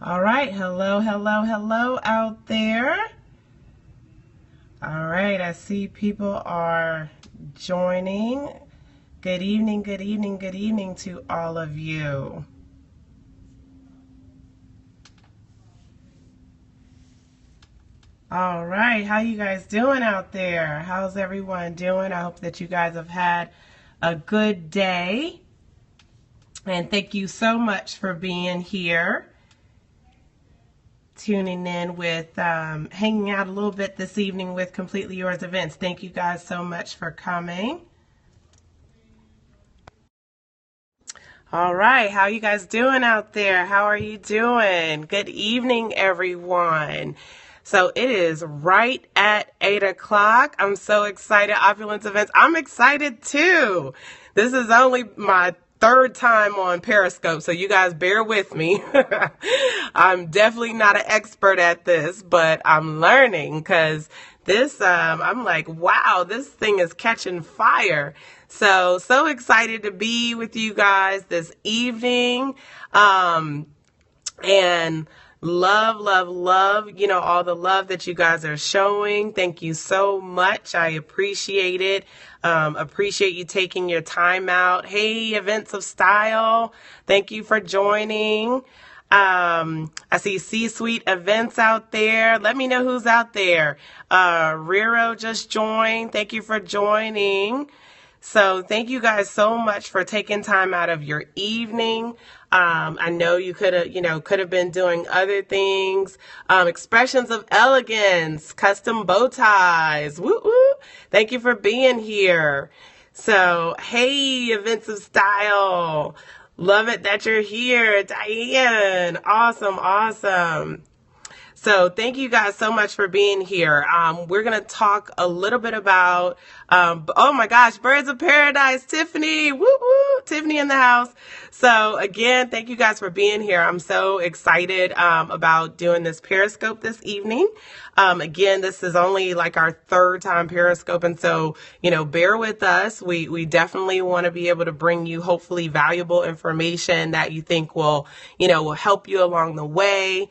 All right, hello out there. All right, I see people are joining. Good evening to all of you. All right, how you guys doing out there? How's everyone doing? I hope that you guys have had a good day. And thank you so much for being here. Tuning in with hanging out a little bit this evening with Completely Yours events. Thank you guys so much for coming. All right, how you guys doing out there? How are you doing? Good evening, everyone. So it is right at 8 o'clock. I'm so excited. Opulence events. I'm excited too. This is only my third time on Periscope, so you guys bear with me. I'm definitely not an expert at this, but I'm learning because this, I'm like, wow, this thing is catching fire. So excited to be with you guys this evening. And love, all the love that you guys are showing. Thank you so much. I appreciate it. Appreciate you taking your time out. Hey, Events of Style. Thank you for joining. I see C-Suite Events out there. Let me know who's out there. Riro just joined. Thank you for joining. So thank you guys so much for taking time out of your evening. I know you could have been doing other things. Expressions of Elegance, custom bow ties. Woo woo. Thank you for being here. So, hey, Events of Style. Love it that you're here, Diane. Awesome. So thank you guys so much for being here. We're going to talk a little bit about, oh my gosh, Birds of Paradise, Tiffany, woo woo, Tiffany in the house. So again, thank you guys for being here. I'm so excited about doing this Periscope this evening. Again, this is only like our third time Periscope, and so, bear with us. We definitely want to be able to bring you hopefully valuable information that you think will help you along the way.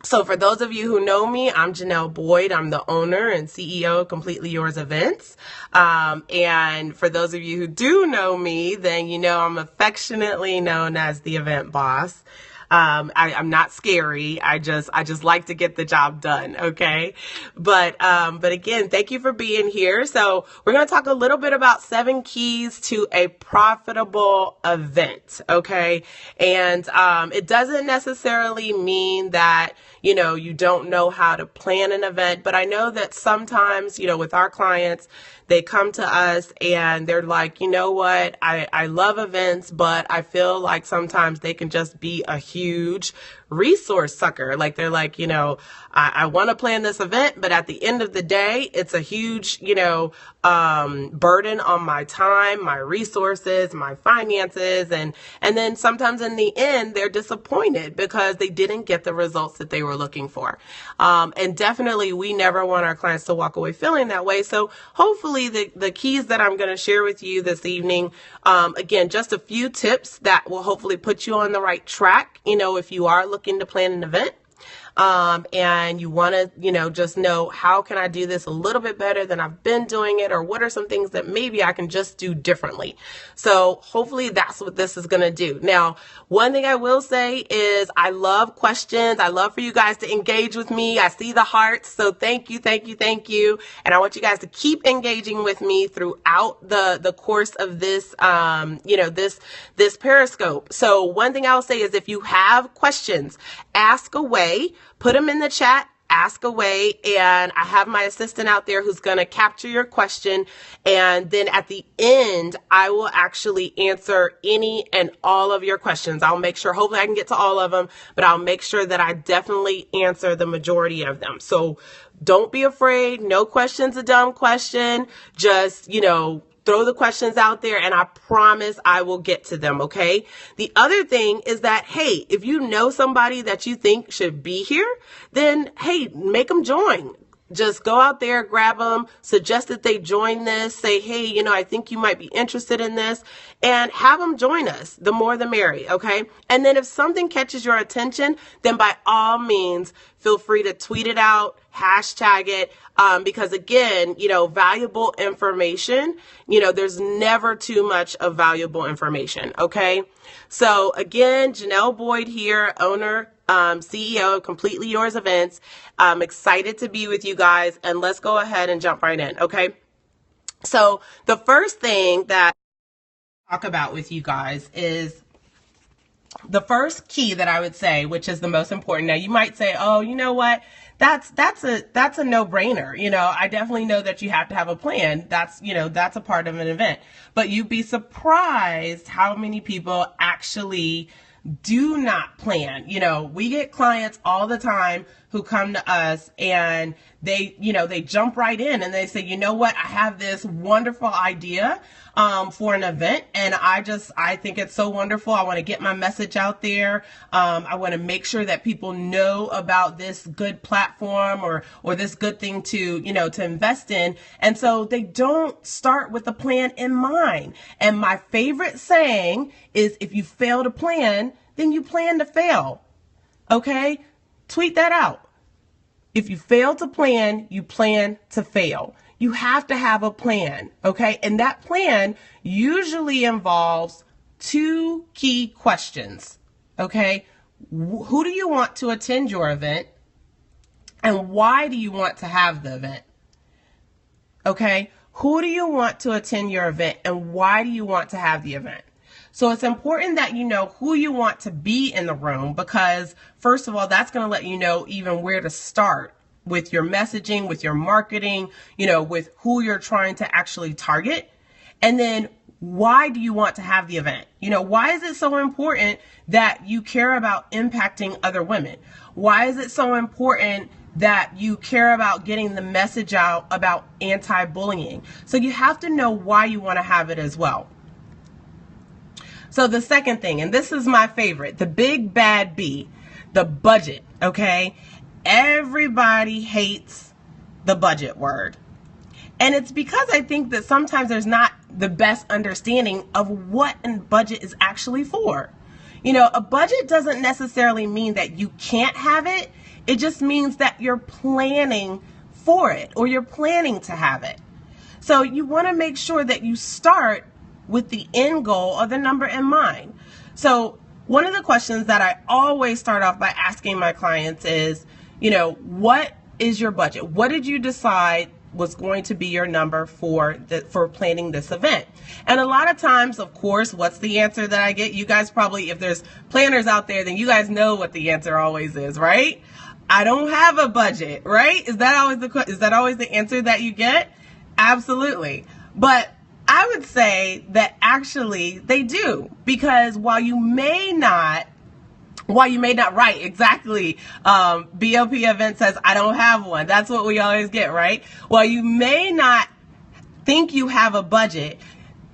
So for those of you who know me, I'm Jon'll Boyd. I'm the owner and CEO of Completely Yours Events. And for those of you who do know me, then I'm affectionately known as the event boss. I'm not scary. I just like to get the job done. Okay. But again, thank you for being here. So we're going to talk a little bit about 7 keys to a profitable event. Okay. And, it doesn't necessarily mean that, you don't know how to plan an event, but I know that sometimes, with our clients, they come to us and they're like, you know what, I love events, but I feel like sometimes they can just be a huge resource sucker. Like they're like, I want to plan this event, but at the end of the day, it's a huge, burden on my time, my resources, my finances. And then sometimes in the end, they're disappointed because they didn't get the results that they were looking for. And definitely we never want our clients to walk away feeling that way. So hopefully the keys that I'm going to share with you this evening, again, just a few tips that will hopefully put you on the right track, if you are looking to plan an event. And you want to, just know how can I do this a little bit better than I've been doing it, or what are some things that maybe I can just do differently. So hopefully that's what this is going to do. Now, one thing I will say is I love questions. I love for you guys to engage with me. I see the hearts. So thank you. And I want you guys to keep engaging with me throughout the course of this, this Periscope. So one thing I'll say is if you have questions, ask away. Put them in the chat, ask away, and I have my assistant out there who's going to capture your question. And then at the end, I will actually answer any and all of your questions. I'll make sure, hopefully I can get to all of them, but I'll make sure that I definitely answer the majority of them. So don't be afraid. No question's a dumb question. Just, throw the questions out there and I promise I will get to them. Okay. The other thing is that, hey, if you know somebody that you think should be here, then hey, make them join. Just go out there, grab them, suggest that they join this, say, hey, you know, I think you might be interested in this, and have them join us. The more the merry, okay? And then if something catches your attention, then by all means, feel free to tweet it out, hashtag it, because again, you know, valuable information, you know, there's never too much of valuable information, okay? So again, Jon'll Boyd here, owner, CEO of Completely Yours Events. I'm excited to be with you guys, and let's go ahead and jump right in, okay? So the first thing that I talk about with you guys is the first key that I would say, which is the most important. Now you might say, oh, you know what? That's a no-brainer. You know, I definitely know that you have to have a plan. That's, you know, that's a part of an event. But you'd be surprised how many people actually do not plan. You know, we get clients all the time who come to us and they, you know, they jump right in and they say, you know what, I have this wonderful idea for an event, and I think it's so wonderful. I want to get my message out there. I want to make sure that people know about this good platform or this good thing to, you know, to invest in. And so they don't start with a plan in mind. And my favorite saying is, if you fail to plan, then you plan to fail. Okay? Tweet that out. If you fail to plan, you plan to fail. You have to have a plan, okay? And that plan usually involves two key questions, okay? Who do you want to attend your event? And why do you want to have the event? Okay? Who do you want to attend your event and why do you want to have the event? So it's important that you know who you want to be in the room, because first of all, that's going to let you know even where to start with your messaging, with your marketing, you know, with who you're trying to actually target. And then why do you want to have the event? You know, why is it so important that you care about impacting other women? Why is it so important that you care about getting the message out about anti-bullying? So you have to know why you want to have it as well. So the second thing, and this is my favorite, the big bad B, the budget, okay? Everybody hates the budget word. And it's because I think that sometimes there's not the best understanding of what a budget is actually for. You know, a budget doesn't necessarily mean that you can't have it. It just means that you're planning for it or you're planning to have it. So you want to make sure that you start with the end goal or the number in mind. So one of the questions that I always start off by asking my clients is, you know, what is your budget? What did you decide was going to be your number for planning this event? And a lot of times, of course, what's the answer that I get? You guys probably, if there's planners out there, then you guys know what the answer always is, right? I don't have a budget, right? Is that always the answer that you get? Absolutely. But I would say that actually they do, because while you may not write exactly, BOP event says, I don't have one. That's what we always get, right? While you may not think you have a budget,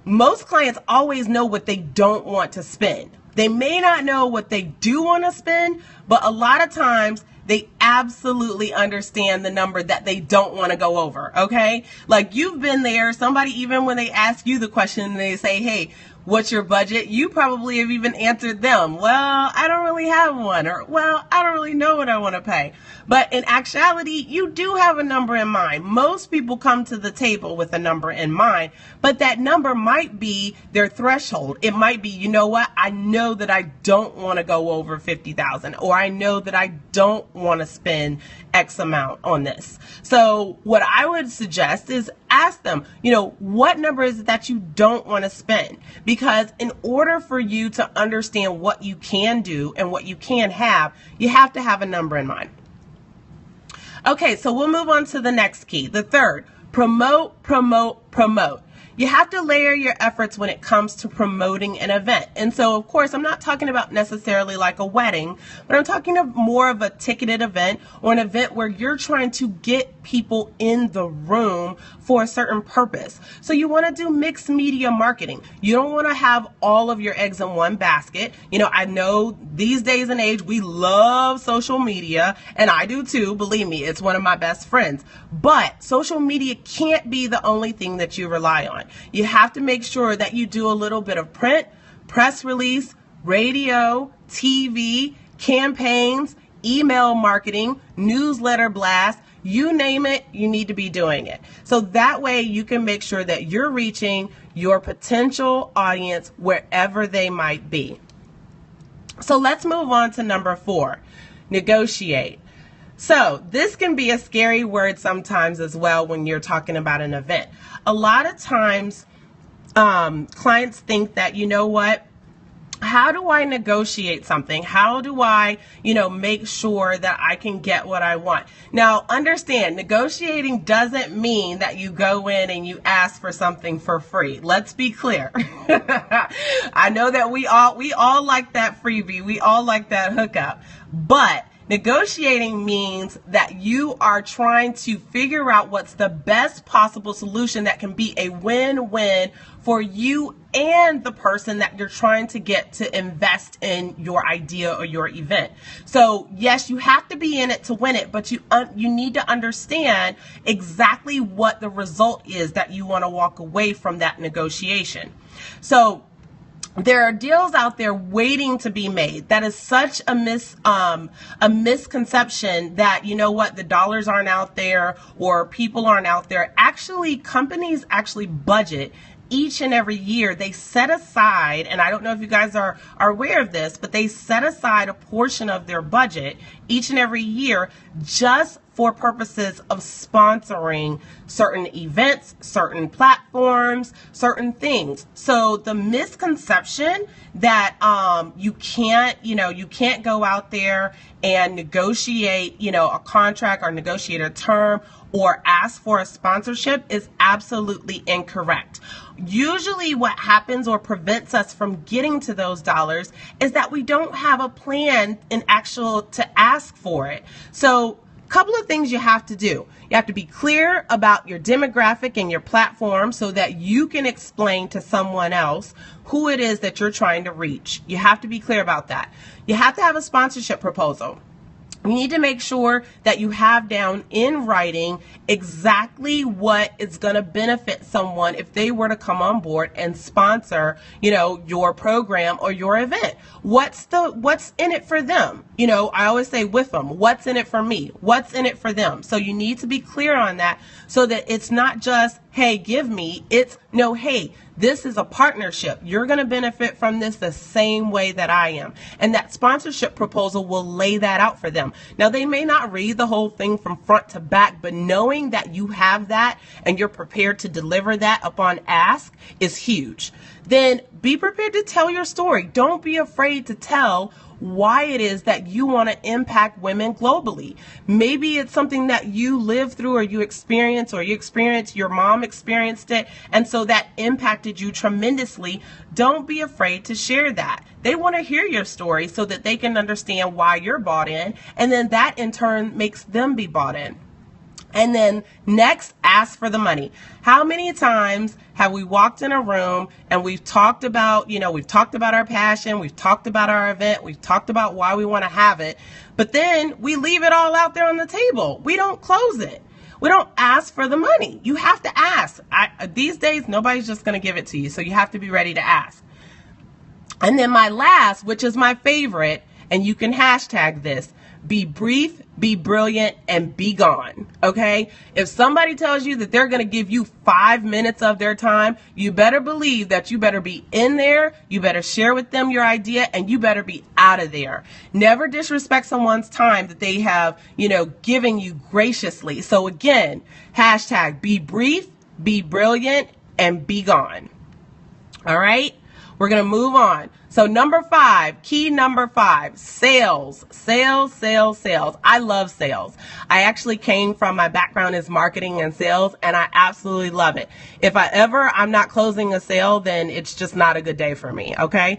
most clients always know what they don't want to spend. They may not know what they do want to spend, but a lot of times they absolutely understand the number that they don't want to go over, okay? Like, you've been there. Somebody, even when they ask you the question, they say, hey, what's your budget? You probably have even answered them, well, I don't really have one, or, well, I don't really know what I want to pay. But in actuality, you do have a number in mind. Most people come to the table with a number in mind, but that number might be their threshold. It might be, you know what, I know that I don't want to go over $50,000, or I know that I don't want to spend X amount on this. So what I would suggest is ask them, you know, what number is it that you don't want to spend? Because in order for you to understand what you can do and what you can have, you have to have a number in mind. Okay, so we'll move on to the next key. The third, promote, promote, promote. you have to layer your efforts when it comes to promoting an event. And so, of course, I'm not talking about necessarily like a wedding, but I'm talking of more of a ticketed event or an event where you're trying to get people in the room for a certain purpose. So you want to do mixed media marketing. You don't want to have all of your eggs in one basket. You know, I know these days and age, we love social media, and I do too. Believe me, it's one of my best friends. But social media can't be the only thing that you rely on. You have to make sure that you do a little bit of print, press release, radio, TV, campaigns, email marketing, newsletter blast. You name it, you need to be doing it. So that way you can make sure that you're reaching your potential audience wherever they might be. So let's move on to number 4, negotiate. So this can be a scary word sometimes as well when you're talking about an event. A lot of times clients think that, you know what, how do I negotiate something? How do I, make sure that I can get what I want? Now, understand, negotiating doesn't mean that you go in and you ask for something for free. Let's be clear. I know that we all like that freebie. We all like that hookup. But negotiating means that you are trying to figure out what's the best possible solution that can be a win-win for you and the person that you're trying to get to invest in your idea or your event. So yes, you have to be in it to win it, but you need to understand exactly what the result is that you want to walk away from that negotiation. So there are deals out there waiting to be made. That is such a misconception that, you know what, the dollars aren't out there or people aren't out there. Actually, companies actually budget each and every year. They set aside, and I don't know if you guys are aware of this, but they set aside a portion of their budget each and every year just for purposes of sponsoring certain events, certain platforms, certain things. So the misconception that you can't go out there and negotiate, a contract or negotiate a term or ask for a sponsorship is absolutely incorrect. Usually what happens or prevents us from getting to those dollars is that we don't have a plan to ask for it. So couple of things you have to do. You have to be clear about your demographic and your platform so that you can explain to someone else who it is that you're trying to reach. You have to be clear about that. You have to have a sponsorship proposal. You need to make sure that you have down in writing exactly what is going to benefit someone if they were to come on board and sponsor, your program or your event. What's in it for them? I always say with them, what's in it for me? What's in it for them? So you need to be clear on that so that it's not just, hey, give me. It's no, hey, this is a partnership. You're going to benefit from this the same way that I am. And that sponsorship proposal will lay that out for them. Now, they may not read the whole thing from front to back, but knowing that you have that and you're prepared to deliver that upon ask is huge. Then be prepared to tell your story. Don't be afraid to tell why it is that you want to impact women globally. Maybe it's something that you lived through or you experienced your mom experienced it, and so that impacted you tremendously. Don't be afraid to share that. They want to hear your story so that they can understand why you're bought in, and then that in turn makes them be bought in. And then next, ask for the money. How many times have we walked in a room and we've talked about, our passion, we've talked about our event, we've talked about why we want to have it, but then we leave it all out there on the table. We don't close it. We don't ask for the money. You have to ask. These days, nobody's just going to give it to you, so you have to be ready to ask. And then my last, which is my favorite, and you can hashtag this, be brief, be brilliant, and be gone, okay? If somebody tells you that they're going to give you 5 minutes of their time, you better believe that you better be in there, you better share with them your idea, and you better be out of there. Never disrespect someone's time that they have, given you graciously. So again, hashtag be brief, be brilliant, and be gone. All right? We're going to move on. So number 5, key number 5, sales. I love sales. I actually came from, my background is marketing and sales, and I absolutely love it. If I'm not closing a sale, then it's just not a good day for me, okay?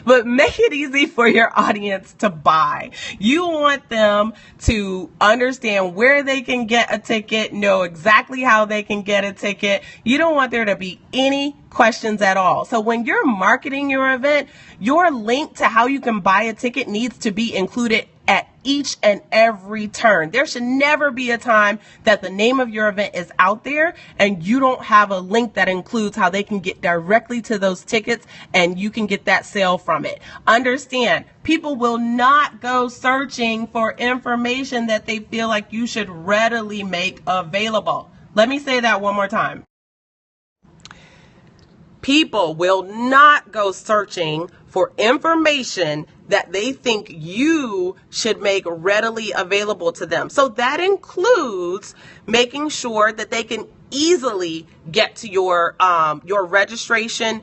But make it easy for your audience to buy. You want them to understand where they can get a ticket, know exactly how they can get a ticket. You don't want there to be any questions at all. So when you're marketing your event, your link to how you can buy a ticket needs to be included at each and every turn. There should never be a time that the name of your event is out there and you don't have a link that includes how they can get directly to those tickets and you can get that sale from it. Understand, people will not go searching for information that they feel like you should readily make available. Let me say that one more time. People will not go searching for information that they think you should make readily available to them. So that includes making sure that they can easily get to your registration,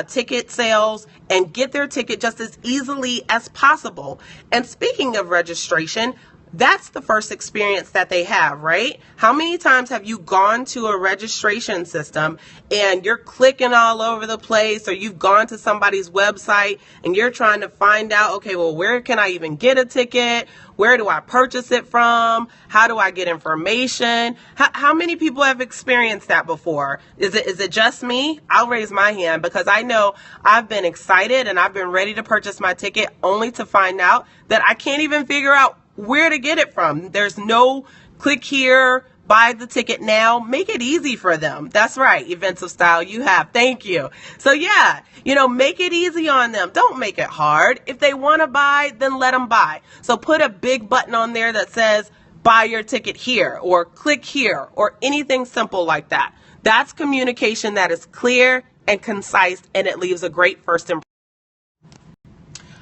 ticket sales, and get their ticket just as easily as possible. And speaking of registration, that's the first experience that they have, right? How many times have you gone to a registration system and you're clicking all over the place, or you've gone to somebody's website and you're trying to find out, okay, well, where can I even get a ticket? Where do I purchase it from? How do I get information? How many people have experienced that before? Is it just me? I'll raise my hand because I know I've been excited and I've been ready to purchase my ticket only to find out that I can't even figure out where to get it from. There's no click here, buy the ticket now. Make it easy for them. That's right, Events of Style, you have. Thank you. So yeah, make it easy on them. Don't make it hard. If they want to buy, then let them buy. So put a big button on there that says buy your ticket here or click here or anything simple like that. That's communication that is clear and concise, and it leaves a great first impression.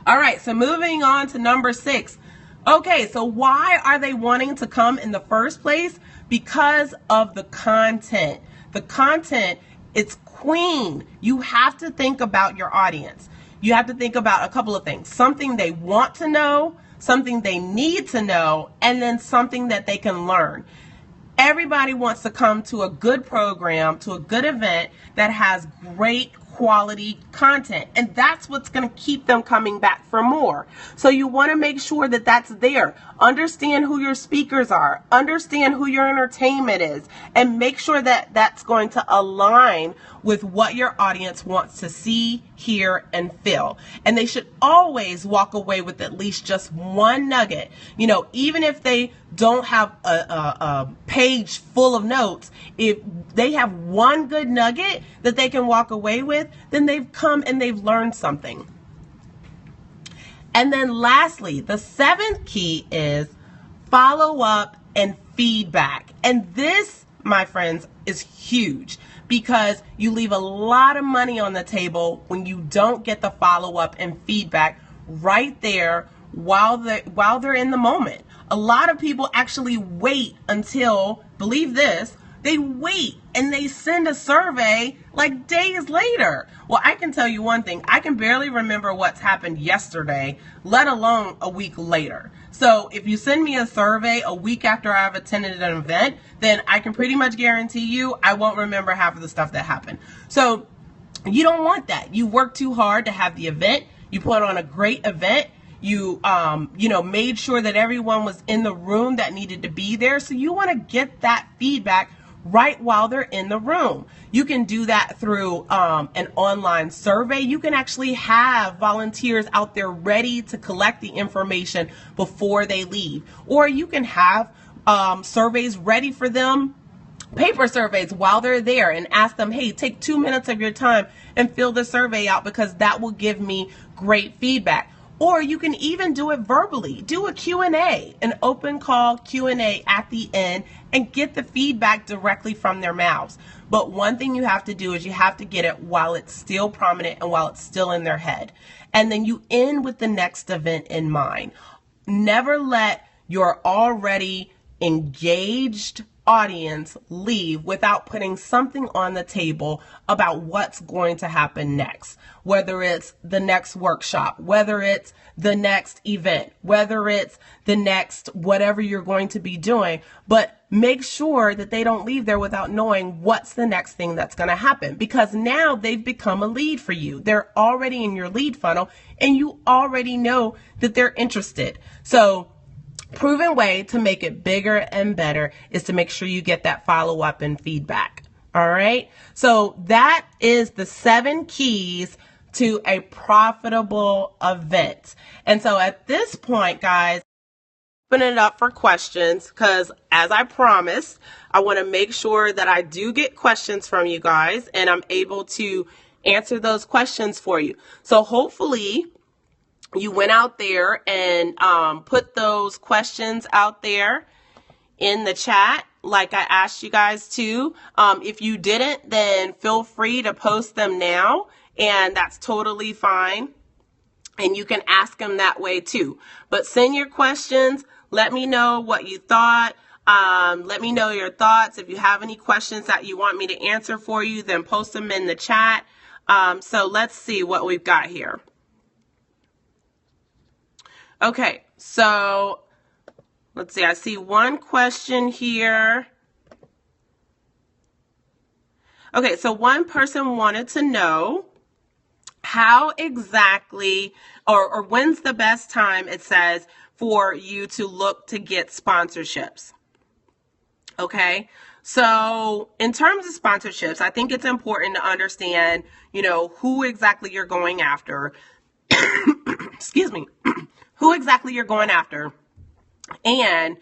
All right, so moving on to number 6. Okay, so why are they wanting to come in the first place? Because of the content. The content, it's queen. You have to think about your audience. You have to think about a couple of things. Something they want to know, something they need to know, and then something that they can learn. Everybody wants to come to a good program, to a good event that has great quality content, and that's what's going to keep them coming back for more. So you want to make sure that that's there. Understand who your speakers are, understand who your entertainment is, and make sure that that's going to align with what your audience wants to see, hear, and feel. And they should always walk away with at least just one nugget. Even if they don't have a page full of notes, if they have one good nugget that they can walk away with, then they've come and they've learned something. And then lastly, the 7th key is follow up and feedback. And this, my friends, is huge because you leave a lot of money on the table when you don't get the follow up and feedback right there while they're in the moment. A lot of people actually wait until, believe this, they wait and they send a survey like days later. Well, I can tell you one thing. I can barely remember what's happened yesterday, let alone a week later. So if you send me a survey a week after I've attended an event, then I can pretty much guarantee you I won't remember half of the stuff that happened. So you don't want that. You work too hard to have the event. You put on a great event. You, made sure that everyone was in the room that needed to be there. So you want to get that feedback right while they're in the room. You can do that through an online survey. You can actually have volunteers out there ready to collect the information before they leave. Or you can have surveys ready for them, paper surveys while they're there, and ask them, hey, take 2 minutes of your time and fill the survey out because that will give me great feedback. Or you can even do it verbally. Do a Q&A, an open call Q&A at the end, and get the feedback directly from their mouths. But one thing you have to do is you have to get it while it's still prominent and while it's still in their head. And then you end with the next event in mind. Never let your already engaged audience leave without putting something on the table about what's going to happen next, whether it's the next workshop, whether it's the next event, whether it's the next whatever you're going to be doing, but make sure that they don't leave there without knowing what's the next thing that's going to happen, because now they've become a lead for you. They're already in your lead funnel and you already know that they're interested. So proven way to make it bigger and better is to make sure you get that follow-up and feedback. All right. So that is the 7 keys to a profitable event. And so at this point, guys, open it up for questions, because as I promised, I want to make sure that I do get questions from you guys and I'm able to answer those questions for you. So hopefully you went out there and put those questions out there in the chat like I asked you guys to. If you didn't, then feel free to post them now, and that's totally fine. And you can ask them that way too. But send your questions. Let me know what you thought. Let me know your thoughts. If you have any questions that you want me to answer for you, then post them in the chat. So let's see what we've got here. Okay, so let's see. I see one question here. Okay, so one person wanted to know how exactly, or when's the best time, it says, for you to look to get sponsorships. Okay, so in terms of sponsorships, I think it's important to understand, who exactly you're going after. Excuse me. Who exactly you're going after, and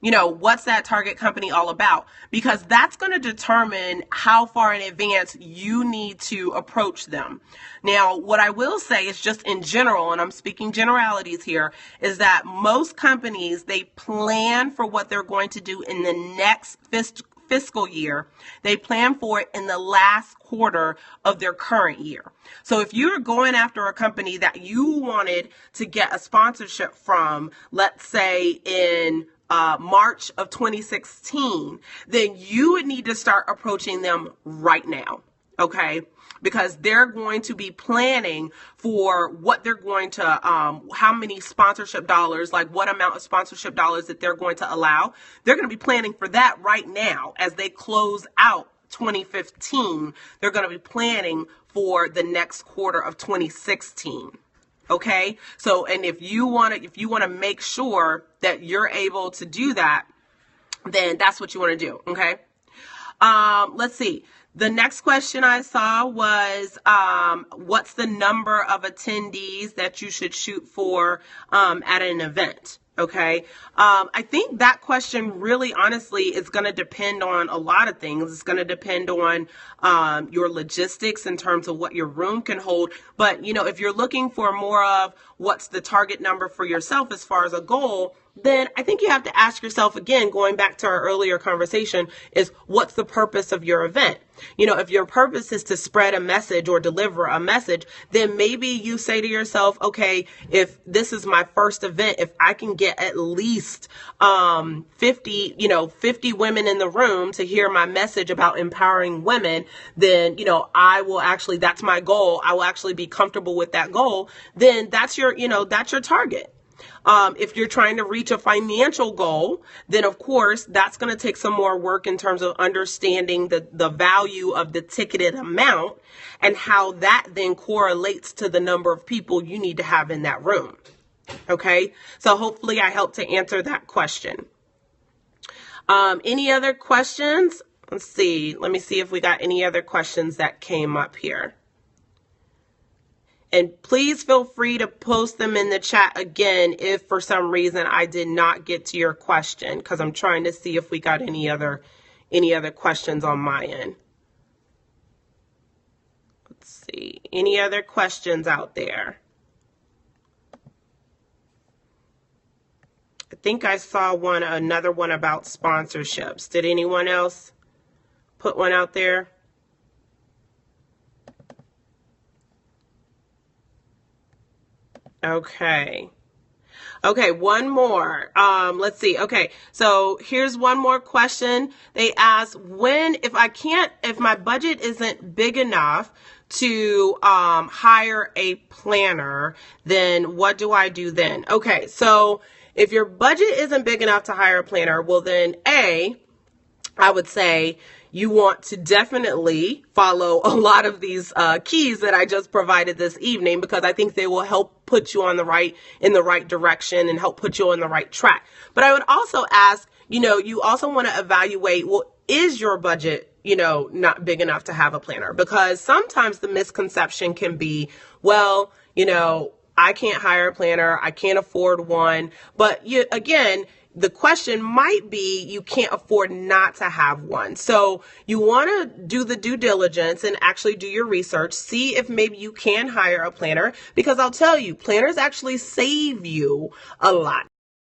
what's that target company all about, because that's going to determine how far in advance you need to approach them. Now, what I will say is, just in general, and I'm speaking generalities here, is that most companies, they plan for what they're going to do in the next fiscal year. They plan for it in the last quarter of their current year. So if you're going after a company that you wanted to get a sponsorship from, let's say in March of 2016, then you would need to start approaching them right now. Okay, because they're going to be planning for what they're going to, how many sponsorship dollars, like what amount of sponsorship dollars that they're going to allow. They're going to be planning for that right now as they close out 2015. They're going to be planning for the next quarter of 2016. Okay, so and if you want to make sure that you're able to do that, then that's what you want to do. Okay, let's see. The next question I saw was, what's the number of attendees that you should shoot for at an event? Okay. I think that question really, honestly, is going to depend on a lot of things. It's going to depend on your logistics in terms of what your room can hold. But, if you're looking for more of what's the target number for yourself as far as a goal, then I think you have to ask yourself again, going back to our earlier conversation, is what's the purpose of your event? If your purpose is to spread a message or deliver a message, then maybe you say to yourself, okay, if this is my first event, if I can get at least 50 women in the room to hear my message about empowering women, then, I will actually, that's my goal. I will actually be comfortable with that goal. Then that's your target. If you're trying to reach a financial goal, then of course that's going to take some more work in terms of understanding the value of the ticketed amount and how that then correlates to the number of people you need to have in that room. Okay, so hopefully I helped to answer that question. Any other questions? Let's see. Let me see if we got any other questions that came up here. And please feel free to post them in the chat again if for some reason I did not get to your question, because I'm trying to see if we got any other questions on my end. Let's see. Any other questions out there? I think I saw another one about sponsorships. Did anyone else put one out there? Okay. Okay, one more. Let's see. Okay, so here's one more question. They ask, if my budget isn't big enough to hire a planner, then what do I do then? Okay, so if your budget isn't big enough to hire a planner, well then I would say you want to definitely follow a lot of these keys that I just provided this evening, because I think they will help put you in the right direction and help put you on the right track. But I would also ask, you also want to evaluate, well, is your budget, not big enough to have a planner? Because sometimes the misconception can be, well, I can't hire a planner, I can't afford one. But again, the question might be you can't afford not to have one. So you want to do the due diligence and actually do your research. See if maybe you can hire a planner, because I'll tell you, planners actually save you a lot.